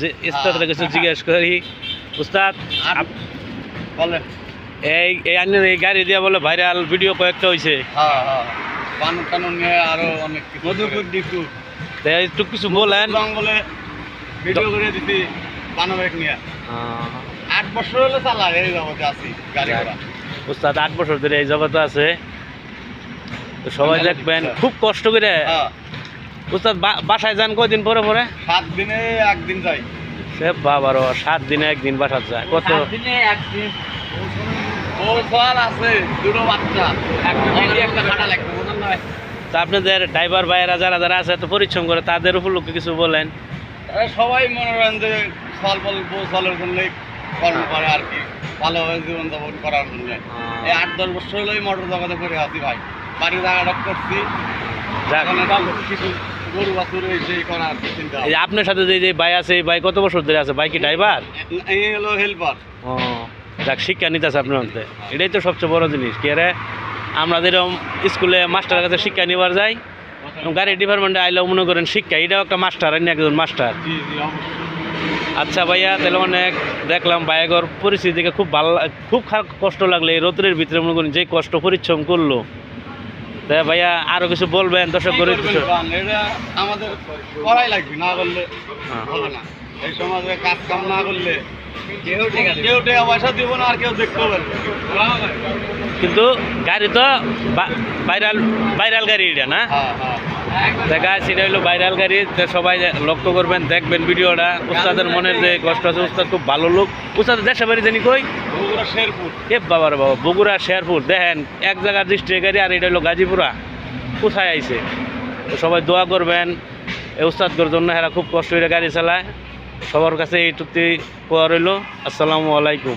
যে উস্তাদের কিছু জিজ্ঞেস করি। উস্তাদ বলেন। এই আইনের এই গাড়ি দিয়ে বলে ভাইরাল ভিডিও কয়েকটা হয়েছে, বানর টানুর নিয়ে আরো অনেক মধুপুর ডিপু একটু কিছু বলেন। জঙ্গলে ভিডিও করে দিছি বানরের নিয়ে। 8 বছর হলো চালাই এই জগতে আছি গাড়ি ঘোড়া। উস্তাদ 8 বছর ধরে এই জগতে আছে, তো সবাই দেখবেন খুব কষ্ট করে। উস্তাদ বাসায় যান কয়দিন পরে পরে? 7 দিনে একদিন যাই। সে বাবারও 7 দিনে একদিন বাসা যায়। কত 7 দিনে একদিন বউসাল আছে, দুটো বাচ্চা, একটা খাটা লাগবে বুঝলেন না? তা আপনাদের ড্রাইভার ভাইয়েরা যারা যারা আছে এত পরিশ্রম করে তাদের উপলক্ষে কিছু বলেন। সবাই মনে করেন যে স্বল্প বউসালের জন্যই কর্ম করে আর কি, ভালোভাবে জীবনযাপন করার জন্য। এই 8-10 বছর হলো এই মোটর জগতে করে আছি ভাই। বাড়ি জায়গাটা করছি, কিছু গরু বাছুর এই করার চিন্তা। এই আপনার সাথে যে ভাই আছে, এই ভাই কত বছর ধরে আছে? ভাই কি ড্রাইভার? এই হলো হেল্পার। ও যাক, শিক্ষা নিতেছে আপনার মধ্যে, এটাই তো সবচেয়ে বড় জিনিস। কি আরে আমরা যেরকম স্কুলে মাস্টারের কাছে শিক্ষা নিবার যাই, গাড়ি ডিপার্টমেন্টে আইলেও মনে করেন শিক্ষা, এটাও একটা মাস্টার, আর একজন মাস্টার। আচ্ছা ভাইয়া, তাহলে অনেক দেখলাম ভাইয়াগর পরিস্থিতি দেখে খুব ভালো, খুব কষ্ট লাগলো। এই রোদের ভিতরে মনে করেন যে কষ্ট পরিশ্রম করলো। তাই ভাইয়া আরো কিছু বলবেন দর্শক করে? আমাদের করাই লাগবে, না করলে হবে না। এই সমাজে কাজ কাম না করলে কেউ টাকা পয়সা দিব না, আর কেউ দেখতে পারবে। কিন্তু গাড়ি তো ভাইরাল গাড়ি এটা না? দেখা সেটা হলো ভাইরাল গাড়ি। সবাই লক্ষ্য করবেন, দেখবেন ভিডিওটা। উস্তাদের মনের যে কষ্ট আছে, উস্তাদ খুব ভালো লোক। উস্তাদের দেশে বাড়ি জানি কই? বগুড়া শেরপুর। এ বাবার বাবা, বগুড়া শেরপুর। দেখেন এক জায়গার ডিস্ট্রিক্ট গাড়ি, আর এটা হলো গাজীপুরা। কোথায় আইছে? তো সবাই দোয়া করবেন এই উস্তাদগর জন্য, এরা খুব কষ্ট করে গাড়ি চালায়। সবার কাছে এইটুকুই কোয়া রইল। আসসালামু আলাইকুম।